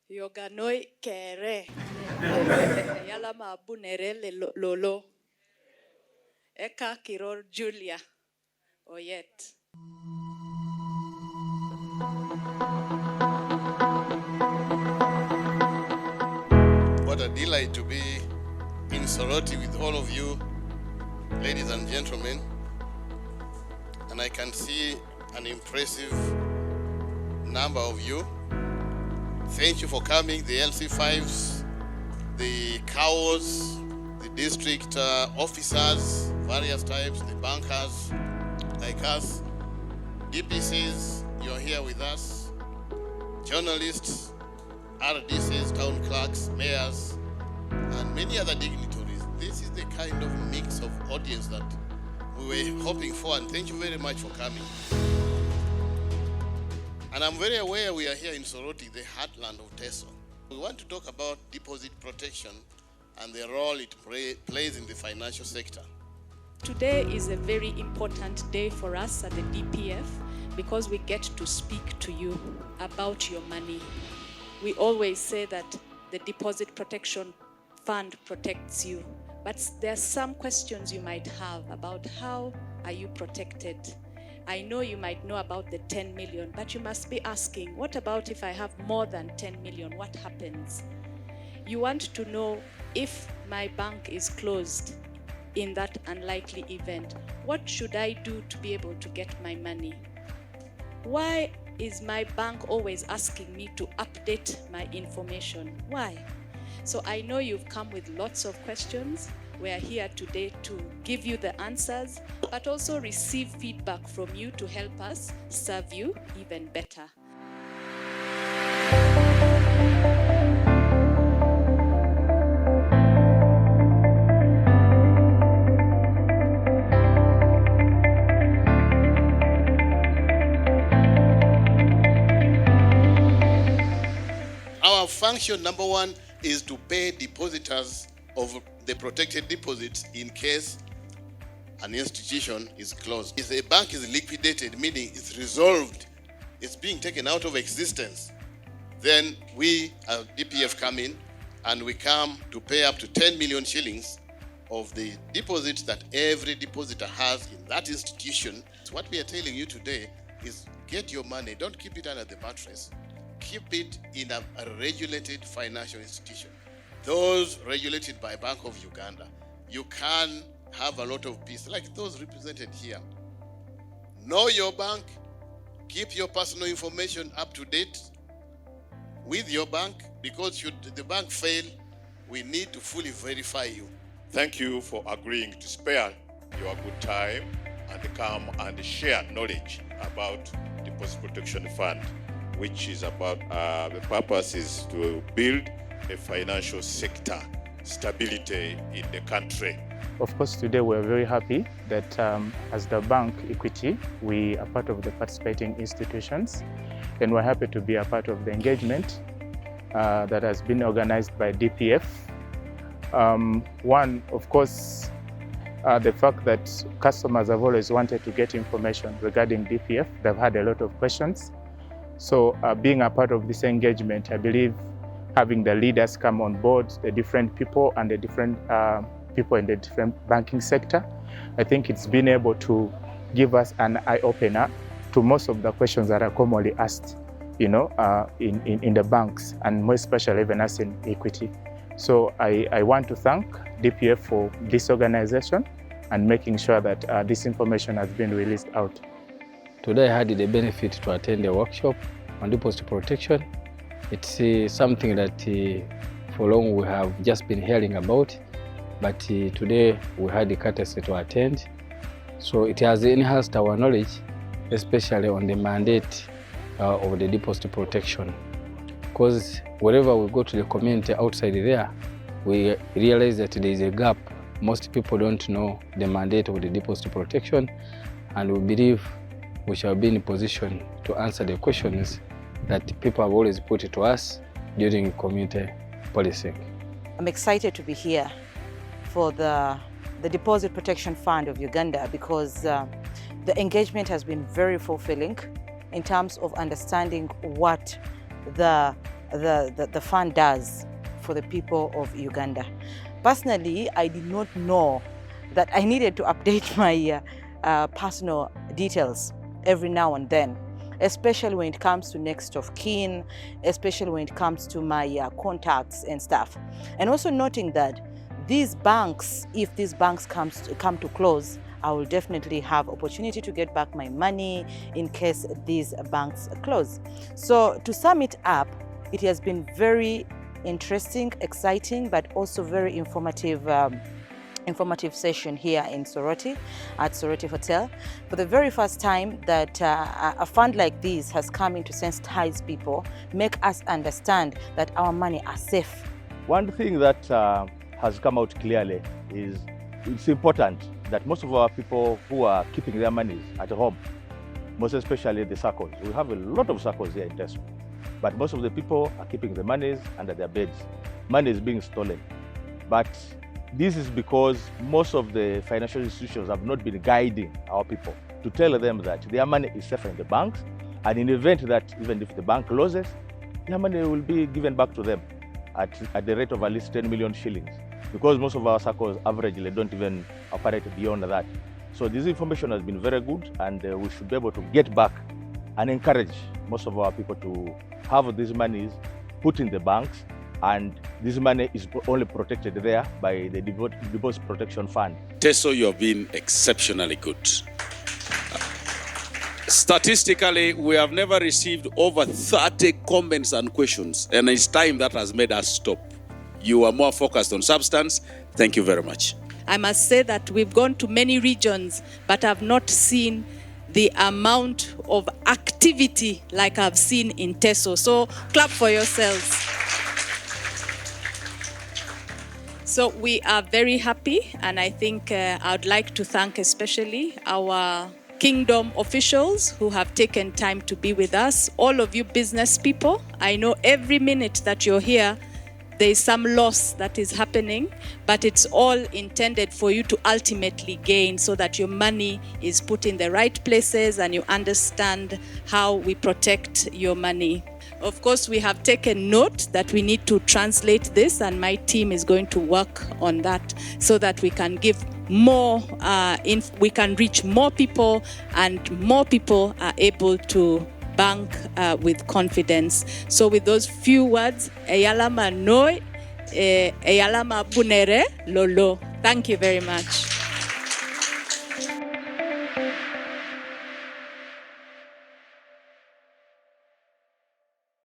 Yoganoi kere. Yala mabunere lolo. Eka kiror Julia. Oyet. What a delight to be in Soroti with all of you, ladies and gentlemen. And I can see an impressive number of you. Thank you for coming, the LC5s, the CAOs, the district officers, various types, the bankers like us, DPCs, you're here with us, journalists, RDCs, town clerks, mayors, and many other dignitaries. This is the kind of mix of audience that we were hoping for, and thank you very much for coming. And I'm very aware we are here in Soroti, the heartland of TESO. We want to talk about deposit protection and the role it plays in the financial sector. Today is a very important day for us at the DPF because we get to speak to you about your money. We always say that the Deposit Protection Fund protects you, but there are some questions you might have about how are you protected. I know you might know about the 10 million, but you must be asking, what about if I have more than 10 million? What happens? You want to know if my bank is closed in that unlikely event. What should I do to be able to get my money? Why is my bank always asking me to update my information? Why? So I know you've come with lots of questions. We are here today to give you the answers, but also receive feedback from you to help us serve you even better. Our function number one is to pay depositors of the protected deposits in case an institution is closed. If a bank is liquidated, meaning it's resolved, it's being taken out of existence, then we as DPF come in and we come to pay up to 10 million shillings of the deposits that every depositor has in that institution. So what we are telling you today is get your money, don't keep it under the mattress. Keep it in a regulated financial institution. Those regulated by Bank of Uganda. You can have a lot of peace, like those represented here. Know your bank, keep your personal information up to date with your bank, because should the bank fail, we need to fully verify you. Thank you for agreeing to spare your good time and come and share knowledge about Deposit Protection Fund, which is about, the purpose is to build a financial sector stability in the country. Of course, today we're very happy that as the bank Equity, we are part of the participating institutions, and we're happy to be a part of the engagement that has been organized by DPF. One, of course, the fact that customers have always wanted to get information regarding DPF. They've had a lot of questions. So being a part of this engagement, I believe having the leaders come on board, the different people and the different people in the different banking sector, I think it's been able to give us an eye-opener to most of the questions that are commonly asked, in the banks, and more especially even us in Equity. So I want to thank DPF for this organization and making sure that this information has been released out. Today I had the benefit to attend a workshop on deposit protection. It's something that for long we have just been hearing about, but today we had the courtesy to attend. So it has enhanced our knowledge, especially on the mandate of the deposit protection. Because wherever we go to the community outside there, we realize that there is a gap. Most people don't know the mandate of the deposit protection, and we believe we shall be in a position to answer the questions that people have always put to us during community policing. I'm excited to be here for the Deposit Protection Fund of Uganda because the engagement has been very fulfilling in terms of understanding what the the fund does for the people of Uganda. Personally, I did not know that I needed to update my personal details every now and then, especially when it comes to next of kin, especially when it comes to my contacts and stuff. And also noting that these banks, if these banks come to close, I will definitely have opportunity to get back my money in case these banks close. So to sum it up, it has been very interesting, exciting, but also very informative session here in Soroti, at Soroti Hotel. For the very first time that a fund like this has come in to sensitize people, make us understand that our money are safe. One thing that has come out clearly is it's important that most of our people who are keeping their monies at home, most especially the circles, we have a lot of circles here in Teso, but most of the people are keeping the monies under their beds. Money is being stolen. But this is because most of the financial institutions have not been guiding our people to tell them that their money is safe in the banks, and in the event that even if the bank closes, their money will be given back to them at the rate of at least 10 million shillings. Because most of our circles averagely don't even operate beyond that. So this information has been very good, and we should be able to get back and encourage most of our people to have these monies put in the banks, and this money is only protected there by the Deposit Protection Fund. Teso, you have been exceptionally good. Statistically, we have never received over 30 comments and questions, and it's time that has made us stop. You are more focused on substance. Thank you very much. I must say that we've gone to many regions, but I've not seen the amount of activity like I've seen in Teso. So clap for yourselves. So we are very happy, and I think I'd like to thank especially our Kingdom officials who have taken time to be with us. All of you business people, I know every minute that you're here, there is some loss that is happening, but it's all intended for you to ultimately gain so that your money is put in the right places and you understand how we protect your money. Of course, we have taken note that we need to translate this, and my team is going to work on that so that we can give more, we can reach more people, and more people are able to bank with confidence. So with those few words, eyalama noi, eyalama bunere lolo. Thank you very much.